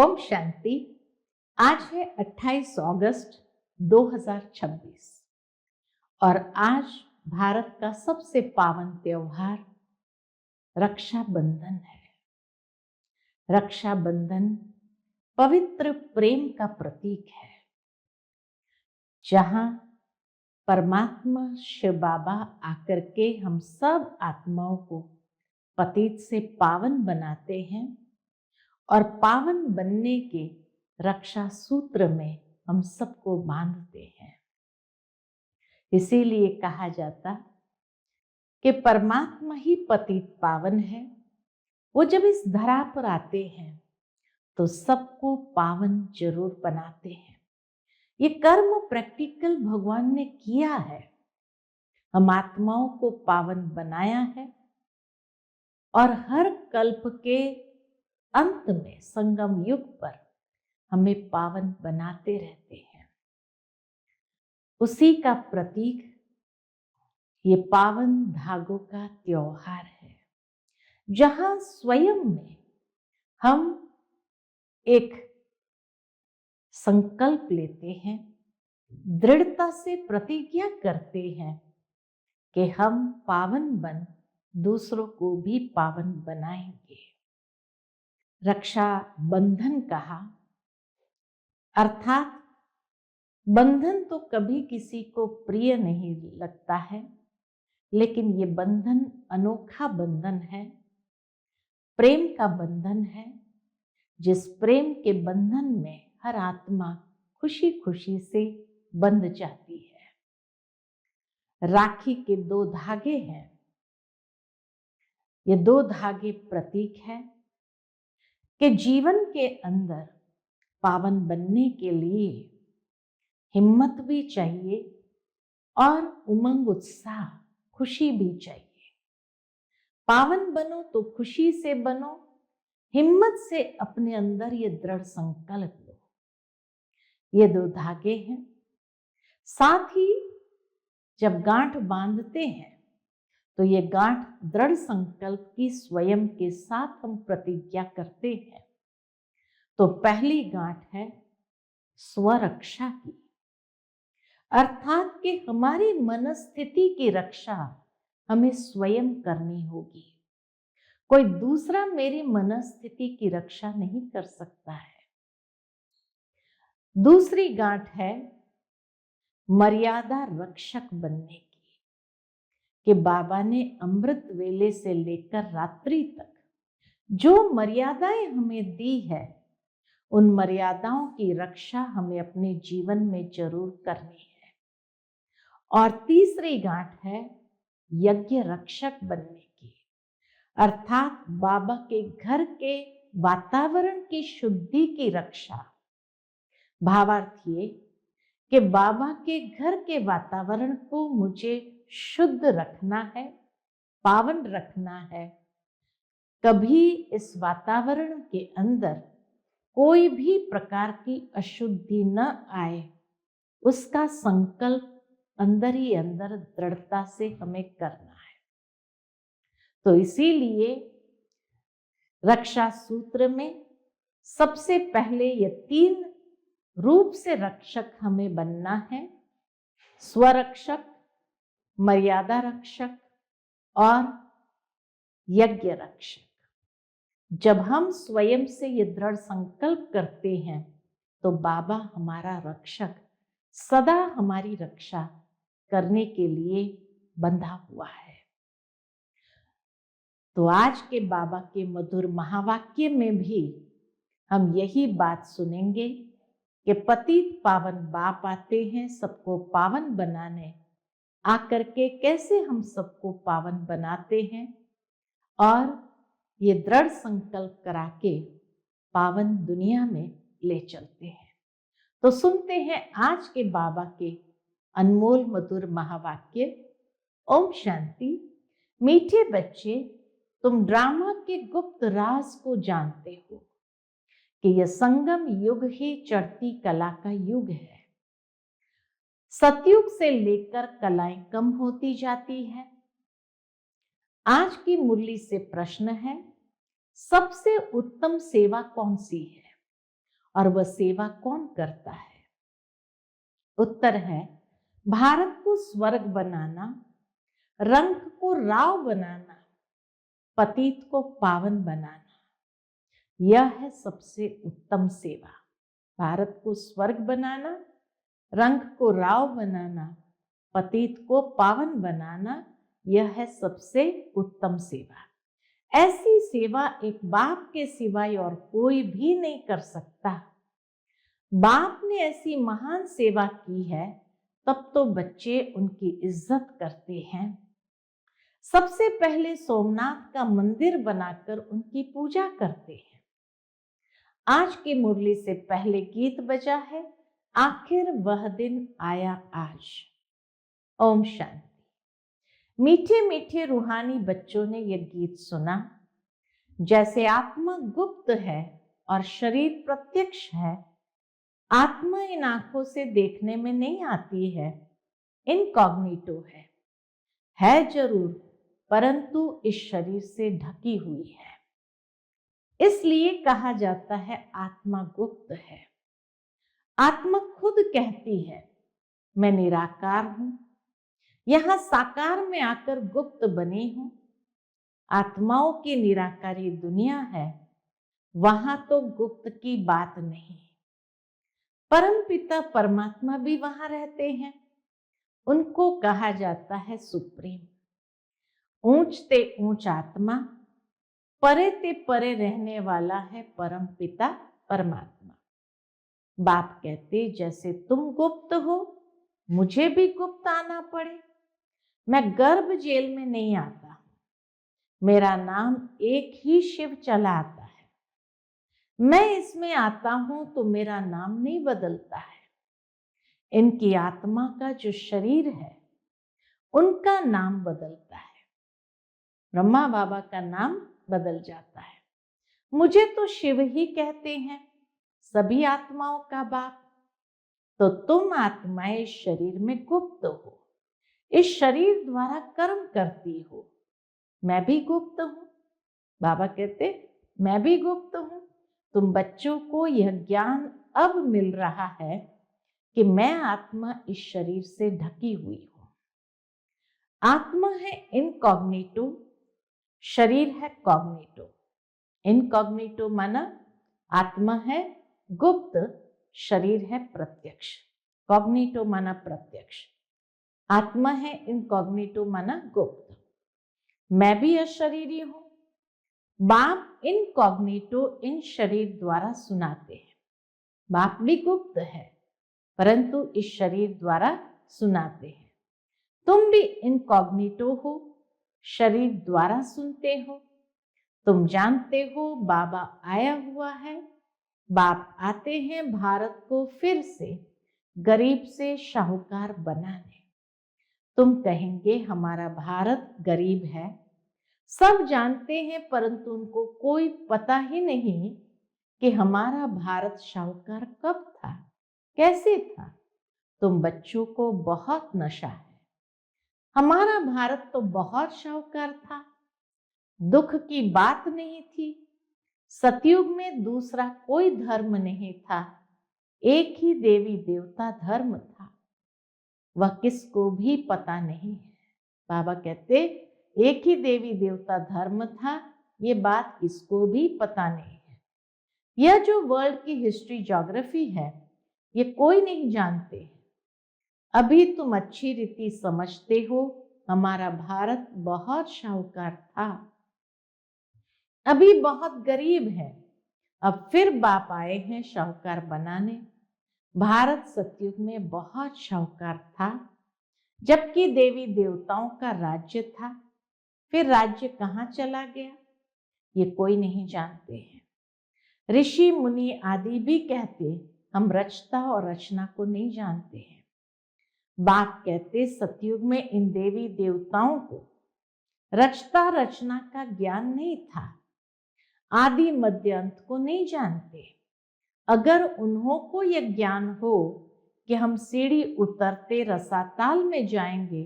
ओम शांति। आज है 28 अगस्त 2026 और आज भारत का सबसे पावन त्योहार रक्षाबंधन है। रक्षाबंधन पवित्र प्रेम का प्रतीक है, जहां परमात्मा शिव बाबा आकर के हम सब आत्माओं को पतित से पावन बनाते हैं और पावन बनने के रक्षा सूत्र में हम सबको बांधते हैं। इसीलिए कहा जाता कि परमात्मा ही पतित पावन है। वो जब इस धरा पर आते हैं तो सबको पावन जरूर बनाते हैं। ये कर्म प्रैक्टिकल भगवान ने किया है, हम आत्माओं को पावन बनाया है और हर कल्प के अंत में संगम युग पर हमें पावन बनाते रहते हैं। उसी का प्रतीक ये पावन धागों का त्योहार है, जहां स्वयं में हम एक संकल्प लेते हैं, दृढ़ता से प्रतिज्ञा करते हैं कि हम पावन बन दूसरों को भी पावन बनाएंगे। रक्षा बंधन कहा, अर्थात बंधन तो कभी किसी को प्रिय नहीं लगता है, लेकिन ये बंधन अनोखा बंधन है, प्रेम का बंधन है, जिस प्रेम के बंधन में हर आत्मा खुशी खुशी से बंध जाती है। राखी के दो धागे हैं। ये दो धागे प्रतीक है कि जीवन के अंदर पावन बनने के लिए हिम्मत भी चाहिए और उमंग उत्साह खुशी भी चाहिए। पावन बनो तो खुशी से बनो, हिम्मत से अपने अंदर ये दृढ़ संकल्प लो। ये दो धागे हैं। साथ ही जब गांठ बांधते हैं तो ये गांठ दृढ़ संकल्प की स्वयं के साथ हम प्रतिज्ञा करते हैं। तो पहली गांठ है स्वरक्षा की, अर्थात कि हमारी मनस्थिति की रक्षा हमें स्वयं करनी होगी। कोई दूसरा मेरी मनस्थिति की रक्षा नहीं कर सकता है। दूसरी गांठ है मर्यादा रक्षक बनने की, कि बाबा ने अमृत वेले से लेकर रात्रि तक जो मर्यादाएं हमें दी है, उन मर्यादाओं की रक्षा हमें अपने जीवन में जरूर करनी है। और तीसरी गांठ है यज्ञ रक्षक बनने की, अर्थात बाबा के घर के वातावरण की शुद्धि की रक्षा। भावार्थ ये कि बाबा के घर के वातावरण को मुझे शुद्ध रखना है, पावन रखना है। कभी इस वातावरण के अंदर कोई भी प्रकार की अशुद्धि न आए, उसका संकल्प अंदर ही अंदर दृढ़ता से हमें करना है। तो इसीलिए रक्षा सूत्र में सबसे पहले ये तीन रूप से रक्षक हमें बनना है: स्वरक्षक, मर्यादा रक्षक और यज्ञ रक्षक। जब हम स्वयं से ये दृढ़ संकल्प करते हैं तो बाबा हमारा रक्षक सदा हमारी रक्षा करने के लिए बंधा हुआ है। तो आज के बाबा के मधुर महावाक्य में भी हम यही बात सुनेंगे कि पतित पावन बाप आते हैं सबको पावन बनाने। आकर के कैसे हम सबको पावन बनाते हैं और ये दृढ़ संकल्प करा के पावन दुनिया में ले चलते हैं। तो सुनते हैं आज के बाबा के अनमोल मधुर महावाक्य। ओम शांति। मीठे बच्चे, तुम ड्रामा के गुप्त राज को जानते हो कि यह संगम युग ही चढ़ती कला का युग है। सतयुग से लेकर कलाएं कम होती जाती है। आज की मुरली से प्रश्न है, सबसे उत्तम सेवा कौन सी है? और वह सेवा कौन करता है? उत्तर है भारत को स्वर्ग बनाना, रंक को राव बनाना, पतित को पावन बनाना। यह है सबसे उत्तम सेवा। भारत को स्वर्ग बनाना, रंक को राव बनाना, पतित को पावन बनाना, यह है सबसे उत्तम सेवा। ऐसी सेवा एक बाप के सिवाय और कोई भी नहीं कर सकता। बाप ने ऐसी महान सेवा की है, तब तो बच्चे उनकी इज्जत करते हैं। सबसे पहले सोमनाथ का मंदिर बनाकर उनकी पूजा करते हैं। आज की मुरली से पहले गीत बजा है, आखिर वह दिन आया आज। ओम शांति। मीठे मीठे रूहानी बच्चों ने यह गीत सुना। जैसे आत्मा गुप्त है और शरीर प्रत्यक्ष है, आत्मा इन आंखों से देखने में नहीं आती है, इनकॉग्निटो है जरूर, परंतु इस शरीर से ढकी हुई है। इसलिए कहा जाता है आत्मा गुप्त है। आत्मा खुद कहती है मैं निराकार हूं, यहां साकार में आकर गुप्त बनी हूं। आत्माओं की निराकारी दुनिया है, वहां तो गुप्त की बात नहीं। परम पिता परमात्मा भी वहां रहते हैं, उनको कहा जाता है सुप्रीम। ऊंच ते ऊंच आत्मा, परे ते परे रहने वाला है परम पिता परमात्मा। बाप कहते जैसे तुम गुप्त हो, मुझे भी गुप्त आना पड़े। मैं गर्भ जेल में नहीं आता, मेरा नाम एक ही शिव चला आता है। मैं इसमें आता हूं तो मेरा नाम नहीं बदलता है। इनकी आत्मा का जो शरीर है, उनका नाम बदलता है। ब्रह्मा बाबा का नाम बदल जाता है। मुझे तो शिव ही कहते हैं, सभी आत्माओं का बाप। तो तुम आत्माएं इस शरीर में गुप्त हो, इस शरीर द्वारा कर्म करती हो। मैं भी गुप्त हूं। बाबा कहते मैं भी गुप्त हूं। तुम बच्चों को यह ज्ञान अब मिल रहा है कि मैं आत्मा इस शरीर से ढकी हुई हूं। आत्मा है इनकॉग्निटो, शरीर है कॉग्निटो। इनकॉग्निटो माना आत्मा है गुप्त, शरीर है प्रत्यक्ष। कॉग्निटो माना प्रत्यक्ष, आत्मा है इनकॉग्निटो माना गुप्त। मैं भी अशरीरी हूं। बाप इनकॉग्निटो इन शरीर द्वारा सुनाते हैं। बाप भी गुप्त है, परंतु इस शरीर द्वारा सुनाते हैं। तुम भी इनकॉग्निटो हो, शरीर द्वारा सुनते हो। तुम जानते हो बाबा आया हुआ है। बाप आते हैं भारत को फिर से गरीब से शाहूकार बनाने। तुम कहेंगे हमारा भारत गरीब है, सब जानते हैं, परंतु उनको कोई पता ही नहीं कि हमारा भारत शाहूकार कब था, कैसे था। तुम बच्चों को बहुत नशा है। हमारा भारत तो बहुत शाहूकार था, दुख की बात नहीं थी। सतयुग में दूसरा कोई धर्म नहीं था, एक ही देवी देवता धर्म था। वह किसको भी पता नहीं है। बाबा कहते एक ही देवी देवता धर्म था, ये बात किसको भी पता नहीं है। यह जो वर्ल्ड की हिस्ट्री ज्योग्राफी है, ये कोई नहीं जानते। अभी तुम अच्छी रीति समझते हो, हमारा भारत बहुत शाहूकार था, अभी बहुत गरीब है। अब फिर बाप आए हैं शाहूकार बनाने। भारत सतयुग में बहुत शाहूकार था, जबकि देवी देवताओं का राज्य था। फिर राज्य कहाँ चला गया, ये कोई नहीं जानते हैं। ऋषि मुनि आदि भी कहते हम रचता और रचना को नहीं जानते हैं। बाप कहते सतयुग में इन देवी देवताओं को रचता रचना का ज्ञान नहीं था, आदि मध्य अंत को नहीं जानते। अगर उन्हों को यह ज्ञान हो कि हम सीढ़ी उतरते रसाताल में जाएंगे,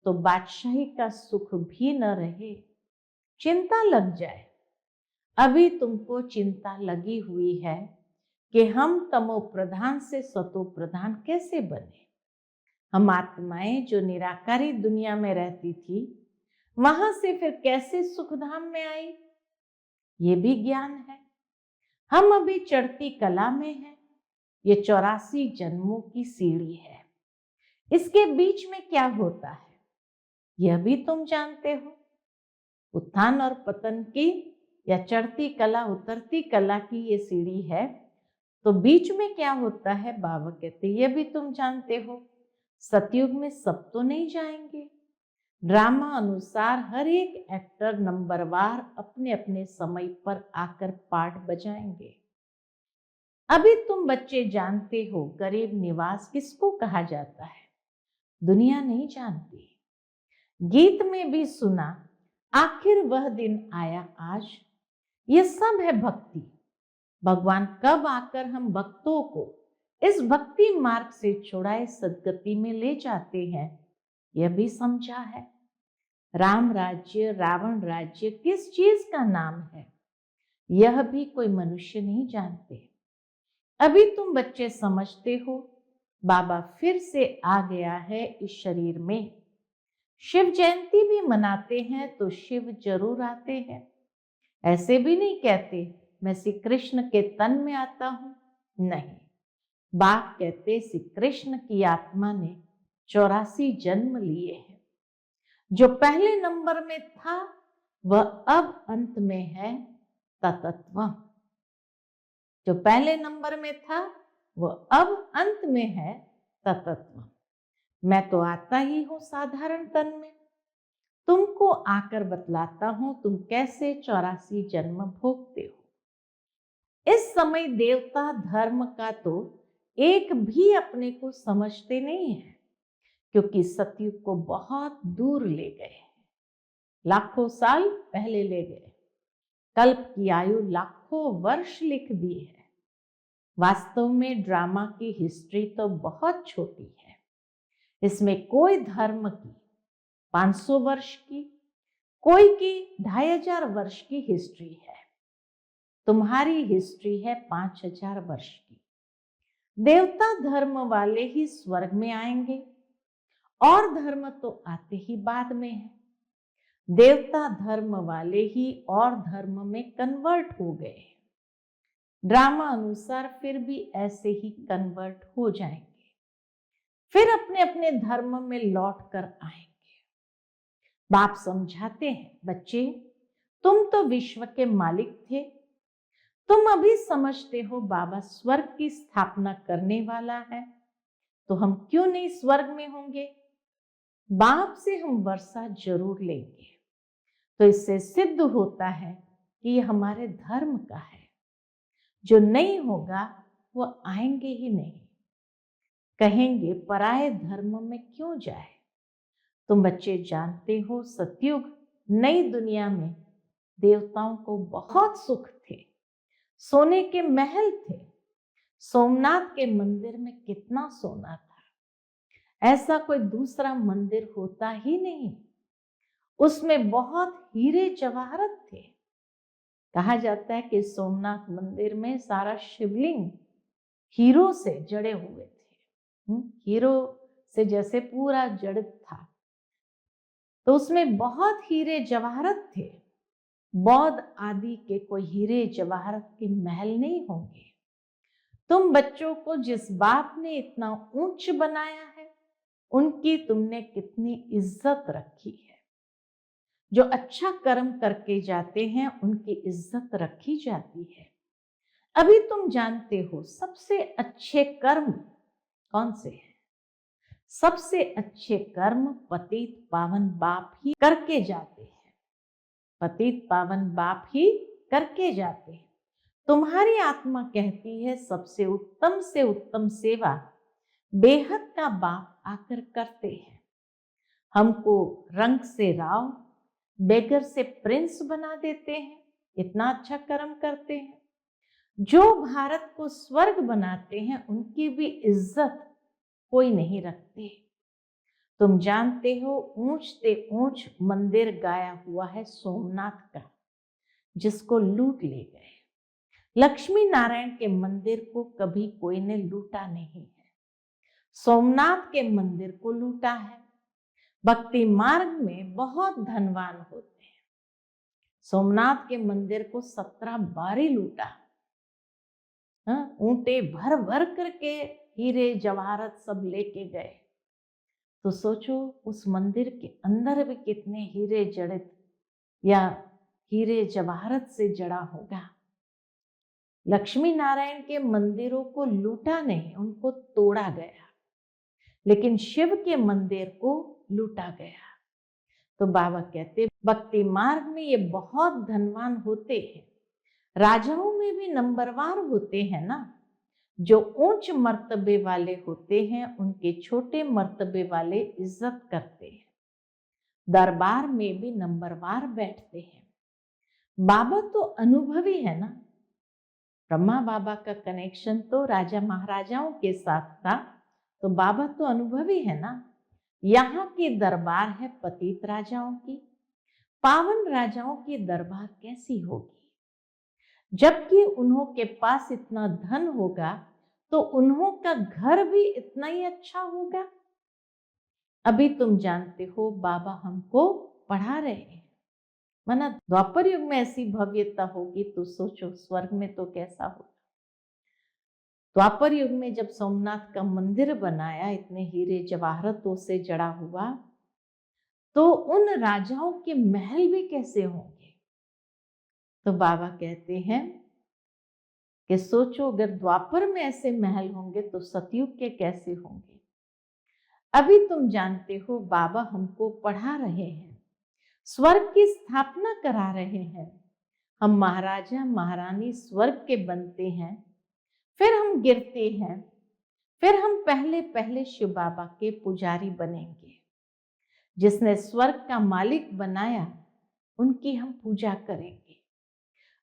तो बादशाही का सुख भी न रहे, चिंता लग जाए। अभी तुमको चिंता लगी हुई है कि हम तमो प्रधान से सतो प्रधान कैसे बने। हम आत्माएं जो निराकारी दुनिया में रहती थी, वहां से फिर कैसे सुखधाम में आई, ये भी ज्ञान है। हम अभी चढ़ती कला में हैं। ये 84 जन्मों की सीढ़ी है। इसके बीच में क्या होता है यह भी तुम जानते हो। उत्थान और पतन की या चढ़ती कला उतरती कला की ये सीढ़ी है, तो बीच में क्या होता है बाबा कहते ये भी तुम जानते हो। सतयुग में सब तो नहीं जाएंगे। ड्रामा अनुसार हर एक एक्टर नंबरवार अपने अपने समय पर आकर पार्ट बजाएंगे। अभी तुम बच्चे जानते हो गरीब निवास किसको कहा जाता है, दुनिया नहीं जानती। गीत में भी सुना आखिर वह दिन आया आज। ये सब है भक्ति। भगवान कब आकर हम भक्तों को इस भक्ति मार्ग से छुड़ाए सदगति में ले जाते हैं, यह भी समझा है। राम राज्य रावण राज्य किस चीज का नाम है, यह भी कोई मनुष्य नहीं जानते। अभी तुम बच्चे समझते हो बाबा फिर से आ गया है इस शरीर में। शिव जयंती भी मनाते हैं तो शिव जरूर आते हैं। ऐसे भी नहीं कहते मैं श्री कृष्ण के तन में आता हूं, नहीं। बाप कहते श्री कृष्ण की आत्मा ने 84 जन्म लिए हैं। जो पहले नंबर में था वह अब अंत में है ततत्व। जो पहले नंबर में था वह अब अंत में है ततत्व। मैं तो आता ही हूं साधारण तन में। तुमको आकर बतलाता हूं तुम कैसे 84 जन्म भोगते हो। इस समय देवता धर्म का तो एक भी अपने को समझते नहीं है, क्योंकि सतयुग को बहुत दूर ले गए, लाखों साल पहले ले गए। कल्प की आयु लाखों वर्ष लिख दी है। वास्तव में ड्रामा की हिस्ट्री तो बहुत छोटी है। इसमें कोई धर्म की 500 वर्ष की, कोई की 2500 वर्ष की हिस्ट्री है। तुम्हारी हिस्ट्री है 5000 वर्ष की। देवता धर्म वाले ही स्वर्ग में आएंगे, और धर्म तो आते ही बाद में है। देवता धर्म वाले ही और धर्म में कन्वर्ट हो गए। ड्रामा अनुसार फिर भी ऐसे ही कन्वर्ट हो जाएंगे, फिर अपने अपने धर्म में लौट कर आएंगे। बाप समझाते हैं बच्चे तुम तो विश्व के मालिक थे। तुम अभी समझते हो बाबा स्वर्ग की स्थापना करने वाला है, तो हम क्यों नहीं स्वर्ग में होंगे। बाप से हम वर्षा जरूर लेंगे। तो इससे सिद्ध होता है कि ये हमारे धर्म का है। जो नहीं होगा वो आएंगे ही नहीं। कहेंगे पराये धर्म में क्यों जाए। तुम बच्चे जानते हो सतयुग नई दुनिया में देवताओं को बहुत सुख थे। सोने के महल थे। सोमनाथ के मंदिर में कितना सोना था, ऐसा कोई दूसरा मंदिर होता ही नहीं। उसमें बहुत हीरे जवाहरत थे। कहा जाता है कि सोमनाथ मंदिर में सारा शिवलिंग हीरो से जड़े हुए थे। हीरो से जैसे पूरा जड़ित था। तो उसमें बहुत हीरे जवाहरत थे। बौद्ध आदि के कोई हीरे जवाहरत के महल नहीं होंगे। तुम बच्चों को जिस बाप ने इतना ऊंच बनाया है, उनकी तुमने कितनी इज्जत रखी है। जो अच्छा कर्म करके जाते हैं उनकी इज्जत रखी जाती है। अभी तुम जानते हो सबसे अच्छे कर्म कौन से हैं। सबसे अच्छे कर्म पतित पावन बाप ही करके जाते हैं। पतित पावन बाप ही करके जाते हैं। तुम्हारी आत्मा कहती है सबसे उत्तम से उत्तम सेवा बेहद का बाप आकर करते हैं। हमको रंग से राव, बेगर से प्रिंस बना देते हैं। इतना अच्छा कर्म करते हैं। जो भारत को स्वर्ग बनाते हैं उनकी भी इज्जत कोई नहीं रखते। तुम जानते हो ऊंच से ऊंच मंदिर गाया हुआ है सोमनाथ का, जिसको लूट ले गए। लक्ष्मी नारायण के मंदिर को कभी कोई ने लूटा नहीं है। सोमनाथ के मंदिर को लूटा है। भक्ति मार्ग में बहुत धनवान होते हैं। सोमनाथ के मंदिर को 17 बारी लूटा। ऊंटे भर भर करके हीरे जवाहरत सब लेके गए। तो सोचो उस मंदिर के अंदर भी कितने हीरे जड़ित या हीरे जवाहरत से जड़ा होगा। लक्ष्मी नारायण के मंदिरों को लूटा नहीं, उनको तोड़ा गया, लेकिन शिव के मंदिर को लूटा गया। तो बाबा कहते भक्ति मार्ग में ये बहुत धनवान होते हैं। राजाओं में भी नंबरवार होते हैं ना। जो ऊंच मर्तबे वाले होते हैं उनके छोटे मर्तबे वाले इज्जत करते हैं। दरबार में भी नंबरवार बैठते हैं। बाबा तो अनुभवी है ना। ब्रह्मा बाबा का कनेक्शन तो राजा महाराजाओं के साथ था, तो बाबा तो अनुभवी है ना। यहाँ की दरबार है पतित राजाओं की, पावन राजाओं की दरबार कैसी होगी? जबकि उन्हों के पास इतना धन होगा तो उन्हों का घर भी इतना ही अच्छा होगा। अभी तुम जानते हो बाबा हमको पढ़ा रहे हैं। माना द्वापर युग में ऐसी भव्यता होगी तो सोचो स्वर्ग में तो कैसा होगा। द्वापर युग में जब सोमनाथ का मंदिर बनाया, इतने हीरे जवाहरतों से जड़ा हुआ, तो उन राजाओं के महल भी कैसे होंगे? तो बाबा कहते हैं कि सोचो अगर द्वापर में ऐसे महल होंगे तो सतयुग के कैसे होंगे। अभी तुम जानते हो बाबा हमको पढ़ा रहे हैं, स्वर्ग की स्थापना करा रहे हैं। हम महाराजा महारानी स्वर्ग के बनते हैं, फिर हम गिरते हैं, फिर हम पहले पहले शिव बाबा के पुजारी बनेंगे। जिसने स्वर्ग का मालिक बनाया उनकी हम पूजा करेंगे।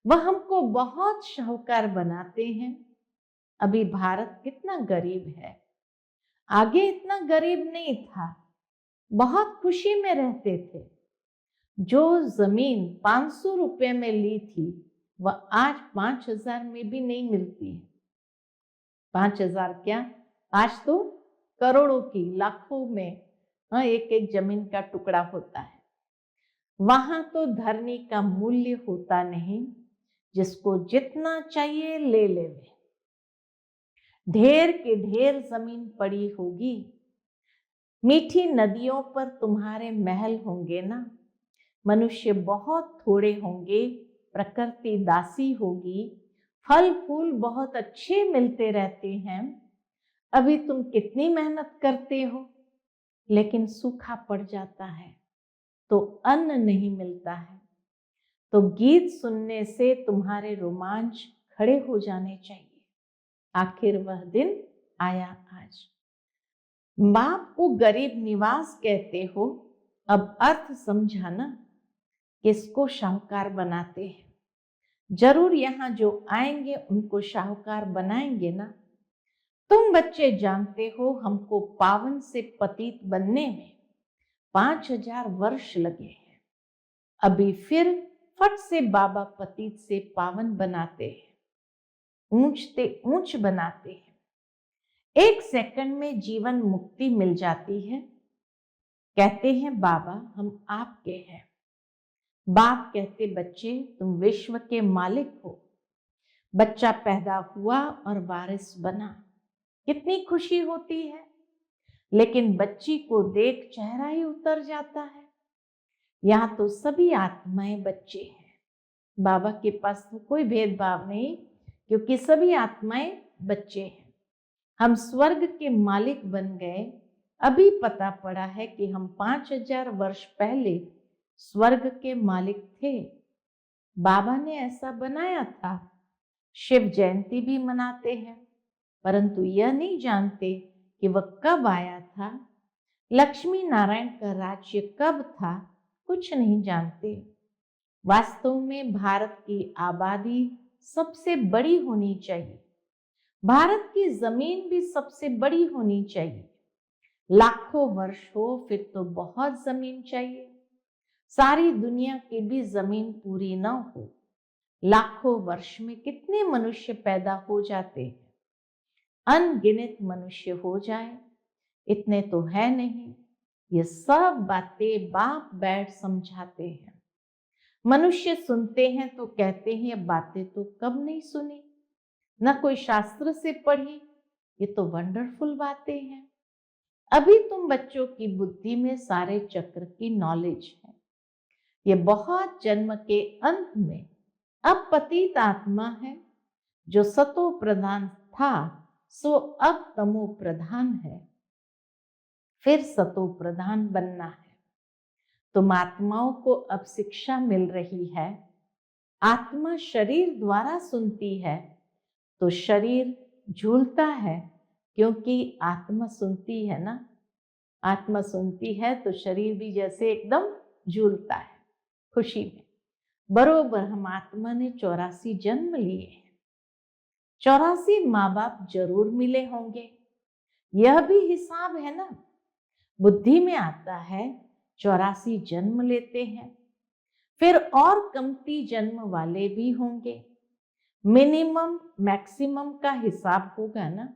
वह हमको बहुत शाहूकार बनाते हैं। अभी भारत कितना गरीब है, आगे इतना गरीब नहीं था, बहुत खुशी में रहते थे। जो जमीन 500 रुपए में ली थी वह आज 5000 में भी नहीं मिलती है। 5000 क्या, आज तो करोड़ों की, लाखों में एक एक जमीन का टुकड़ा होता है। वहां तो धरनी का मूल्य होता नहीं, जिसको जितना चाहिए ले लेवे। ढेर के ढेर जमीन पड़ी होगी। मीठी नदियों पर तुम्हारे महल होंगे ना। मनुष्य बहुत थोड़े होंगे, प्रकृति दासी होगी, फल फूल बहुत अच्छे मिलते रहते हैं। अभी तुम कितनी मेहनत करते हो, लेकिन सूखा पड़ जाता है तो अन्न नहीं मिलता है। तो गीत सुनने से तुम्हारे रोमांच खड़े हो जाने चाहिए। आखिर वह दिन आया आज। बाप को गरीब निवास कहते हो, अब अर्थ समझा ना, किसको शाहूकार बनाते हैं। जरूर यहां जो आएंगे उनको शाहूकार बनाएंगे ना। तुम बच्चे जानते हो हमको पावन से पतित बनने में 5000 वर्ष लगे हैं। अभी फिर फट से बाबा पतित से पावन बनाते हैं, ऊंचते ऊंच बनाते हैं। 1 सेकंड में जीवन मुक्ति मिल जाती है। कहते हैं बाबा हम आपके हैं। बाप कहते बच्चे तुम विश्व के मालिक हो। बच्चा पैदा हुआ और वारिस बना, कितनी खुशी होती है। लेकिन बच्ची को देख चेहरा ही उतर जाता है। यहाँ तो सभी आत्माएं बच्चे हैं। बाबा के पास तो कोई भेदभाव नहीं, क्योंकि सभी आत्माएं बच्चे हैं। हम स्वर्ग के मालिक बन गए। अभी पता पड़ा है कि हम 5000 वर्ष पहले स्वर्ग के मालिक थे। बाबा ने ऐसा बनाया था। शिव जयंती भी मनाते हैं, परंतु यह नहीं जानते कि वह कब आया था। लक्ष्मी नारायण का राज्य कब था, कुछ नहीं जानते। वास्तव में भारत की आबादी सबसे बड़ी होनी चाहिए। भारत की जमीन भी सबसे बड़ी होनी चाहिए। लाखों वर्ष हो फिर तो बहुत जमीन चाहिए। सारी दुनिया की भी जमीन पूरी न हो, लाखों वर्ष में कितने मनुष्य पैदा हो जाते हैं, अनगिनत मनुष्य हो जाए, इतने तो है नहीं। ये सब बातें बाप बैठ समझाते हैं। मनुष्य सुनते हैं तो कहते हैं ये बातें तो कब नहीं सुनी, ना कोई शास्त्र से पढ़ी, ये तो वंडरफुल बातें हैं। अभी तुम बच्चों की बुद्धि में सारे चक्र की नॉलेज है। ये बहुत जन्म के अंत में अब पतित आत्मा है, जो सतो प्रधान था सो अब तमो प्रधान है, फिर सतो प्रधान बनना है। तुम आत्माओं को अब शिक्षा मिल रही है। आत्मा शरीर द्वारा सुनती है तो शरीर झूलता है, क्योंकि आत्मा सुनती है ना। आत्मा सुनती है तो शरीर भी जैसे एकदम झूलता है खुशी में। बरोबर हम आत्मा ने 84 जन्म लिए हैं। 84 माँ बाप जरूर मिले होंगे, यह भी हिसाब है ना। बुद्धि में आता है 84 जन्म लेते हैं, फिर और कमती जन्म वाले भी होंगे। मिनिमम मैक्सिमम का हिसाब होगा ना।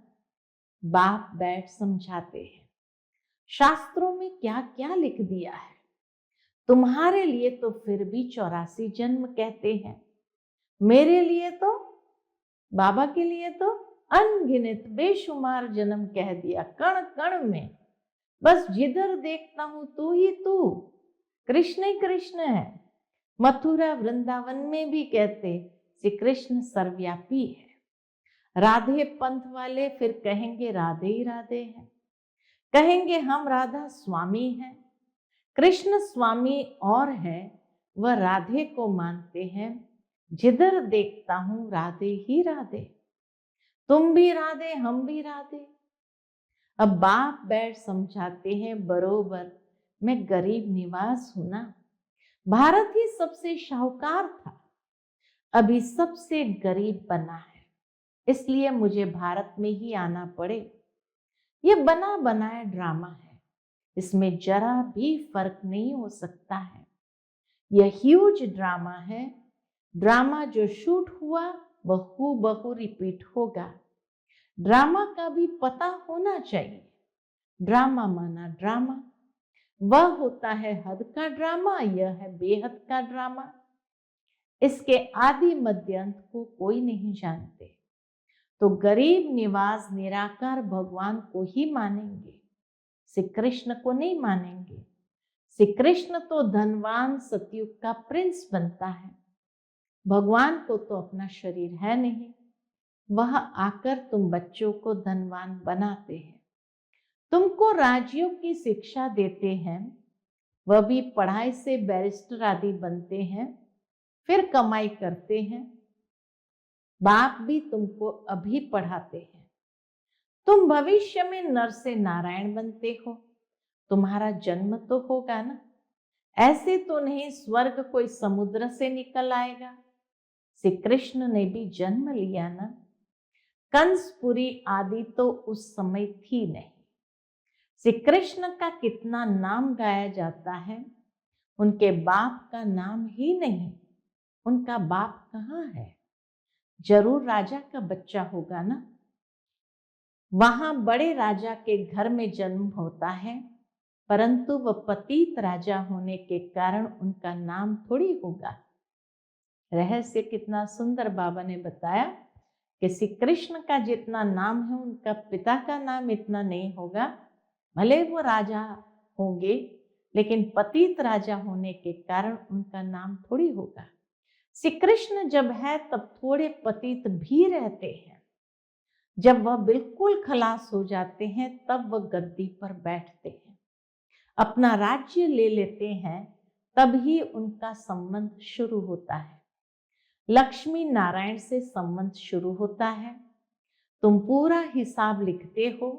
बाप बैठ समझाते हैं, शास्त्रों में क्या क्या लिख दिया है। तुम्हारे लिए तो फिर भी 84 जन्म कहते हैं, मेरे लिए तो, बाबा के लिए तो अनगिनत बेशुमार जन्म कह दिया, कण कण में। बस जिधर देखता हूं तू ही तू, कृष्ण ही कृष्ण है। मथुरा वृंदावन में भी कहते श्री कृष्ण सर्वव्यापी है। राधे पंथ वाले फिर कहेंगे राधे ही राधे हैं, कहेंगे हम राधा स्वामी हैं। कृष्ण स्वामी और है, वह राधे को मानते हैं। जिधर देखता हूं राधे ही राधे, तुम भी राधे हम भी राधे। अब बाप बैठ समझाते हैं, बरोबर मैं गरीब निवास हूं ना। भारत ही सबसे शाहूकार था, अभी सबसे गरीब बना है, इसलिए मुझे भारत में ही आना पड़े। यह बना बनाया ड्रामा है, इसमें जरा भी फर्क नहीं हो सकता है। यह ह्यूज ड्रामा है। ड्रामा जो शूट हुआ वह हूबहू रिपीट होगा। ड्रामा का भी पता होना चाहिए। ड्रामा माना ड्रामा, वह होता है हद का ड्रामा, यह है बेहद का ड्रामा। इसके आदि मध्य अंत को कोई नहीं जानते, तो गरीब निवास निराकार भगवान को ही मानेंगे, श्री कृष्ण को नहीं मानेंगे। श्री कृष्ण तो धनवान सतयुग का प्रिंस बनता है, भगवान को तो अपना शरीर है नहीं। वह आकर तुम बच्चों को धनवान बनाते हैं, तुमको राज्यों की शिक्षा देते हैं। वह भी पढ़ाई से बैरिस्टर आदि बनते हैं, फिर कमाई करते हैं। बाप भी तुमको अभी पढ़ाते हैं। तुम भविष्य में नर से नारायण बनते हो, तुम्हारा जन्म तो होगा ना। ऐसे तो नहीं स्वर्ग कोई समुद्र से निकल आएगा। श्री कृष्ण ने भी जन्म लिया ना। कंसपुरी आदि तो उस समय थी नहीं। श्री कृष्ण का कितना नाम गाया जाता है, उनके बाप का नाम ही नहीं। उनका बाप कहाँ है? जरूर राजा का बच्चा होगा ना। वहां बड़े राजा के घर में जन्म होता है, परंतु वह पतित राजा होने के कारण उनका नाम थोड़ी होगा। रहस्य कितना सुंदर बाबा ने बताया कि श्री कृष्ण का जितना नाम है, उनका पिता का नाम इतना नहीं होगा। भले वो राजा होंगे, लेकिन पतित राजा होने के कारण उनका नाम थोड़ी होगा। श्री कृष्ण जब है तब थोड़े पतित भी रहते हैं। जब वह बिल्कुल खलास हो जाते हैं तब वह गद्दी पर बैठते हैं, अपना राज्य ले लेते हैं, तब ही उनका संबंध शुरू होता है। लक्ष्मी नारायण से संबंध शुरू होता है। तुम पूरा हिसाब लिखते हो,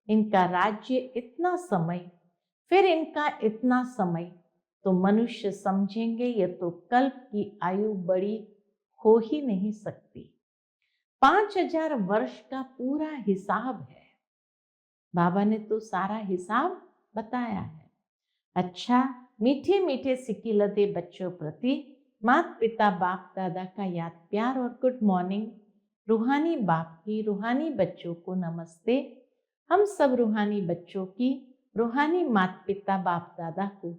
इनका राज्य इतना समय, फिर इनका इतना समय, तो मनुष्य समझेंगे यह तो कल्प की आयु बड़ी हो ही नहीं सकती। 5000 वर्ष का पूरा हिसाब है। बाबा ने तो सारा हिसाब बताया है। अच्छा, मीठे मीठे सिकिलते बच्चों प्रति माता पिता बाप दादा का याद प्यार और गुड मॉर्निंग। रूहानी बाप की रूहानी बच्चों को नमस्ते। हम सब रूहानी बच्चों की रूहानी माता पिता बाप दादा को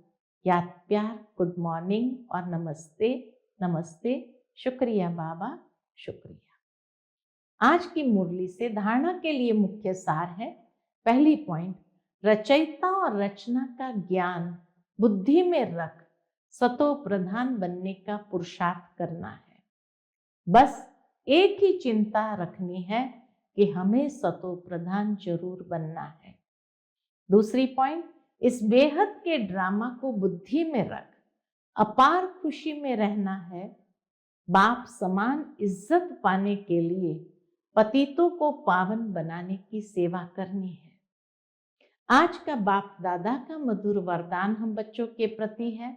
याद प्यार गुड मॉर्निंग और नमस्ते नमस्ते। शुक्रिया बाबा, शुक्रिया। आज की मुरली से धारणा के लिए मुख्य सार है। पहली पॉइंट, रचयिता और रचना का ज्ञान बुद्धि में रख सतो प्रधान बनने का पुरुषार्थ करना है। बस एक ही चिंता रखनी है कि हमें सतो प्रधान जरूर बनना है। दूसरी पॉइंट, इस बेहद के ड्रामा को बुद्धि में रख अपार खुशी में रहना है। बाप समान इज्जत पाने के लिए पतितों को पावन बनाने की सेवा करनी है। आज का बाप दादा का मधुर वरदान हम बच्चों के प्रति है।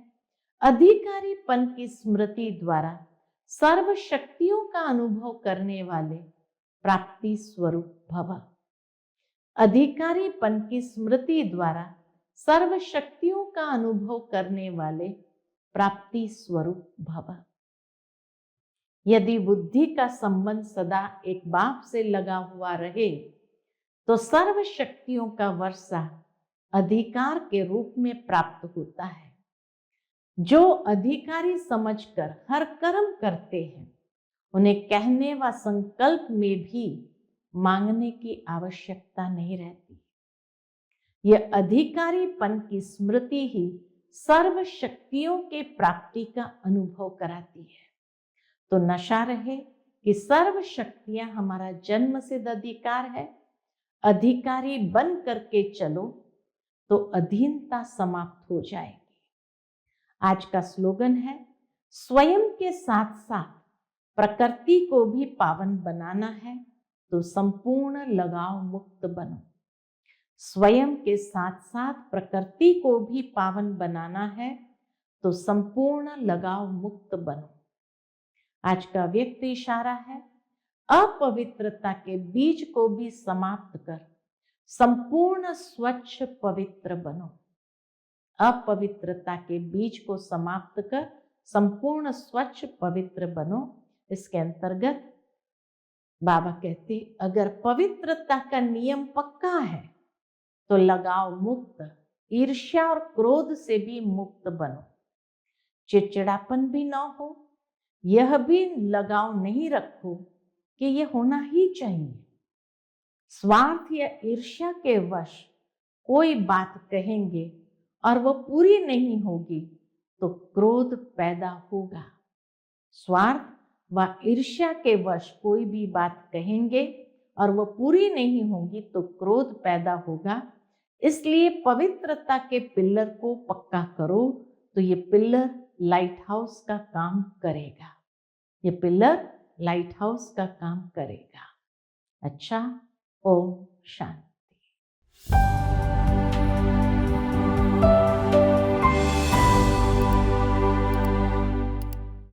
अधिकारीपन की स्मृति द्वारा सर्व शक्तियों का अनुभव करने वाले प्राप्ति स्वरूप भव। अधिकारीपन की स्मृति द्वारा सर्व शक्तियों का अनुभव करने वाले प्राप्ति स्वरूप भव। यदि बुद्धि का संबंध सदा एक बाप से लगा हुआ रहे तो सर्व शक्तियों का वर्षा अधिकार के रूप में प्राप्त होता है। जो अधिकारी समझकर हर कर्म करते हैं उन्हें कहने व संकल्प में भी मांगने की आवश्यकता नहीं रहती। यह अधिकारीपन की स्मृति ही सर्व शक्तियों के प्राप्ति का अनुभव कराती है। तो नशा रहे कि सर्व शक्तियां हमारा जन्म सिद्ध अधिकार है। अधिकारी बन करके चलो तो अधीनता समाप्त हो जाएगी। आज का स्लोगन है, स्वयं के साथ साथ प्रकृति को भी पावन बनाना है तो संपूर्ण लगाव मुक्त बनो। स्वयं के साथ साथ प्रकृति को भी पावन बनाना है तो संपूर्ण लगाव मुक्त बनो। आज का व्यक्त इशारा है, अपवित्रता के बीज को भी समाप्त कर संपूर्ण स्वच्छ पवित्र बनो। अपवित्रता के बीज को समाप्त कर संपूर्ण स्वच्छ पवित्र बनो। इसके अंतर्गत बाबा कहते, अगर पवित्रता का नियम पक्का है तो लगाव मुक्त, ईर्ष्या और क्रोध से भी मुक्त बनो। चिड़चिड़ापन भी ना हो, यह भी लगाव नहीं रखो कि यह होना ही चाहिए। स्वार्थ या ईर्ष्या के वश कोई बात कहेंगे और वह पूरी नहीं होगी तो क्रोध पैदा होगा। स्वार्थ व ईर्ष्या के वश कोई भी बात कहेंगे और वह पूरी नहीं होगी तो क्रोध पैदा होगा। इसलिए पवित्रता के पिल्लर को पक्का करो तो ये पिल्लर लाइट हाउस का काम करेगा। ये पिल्लर लाइट हाउस का काम करेगा। अच्छा, ओम शांति।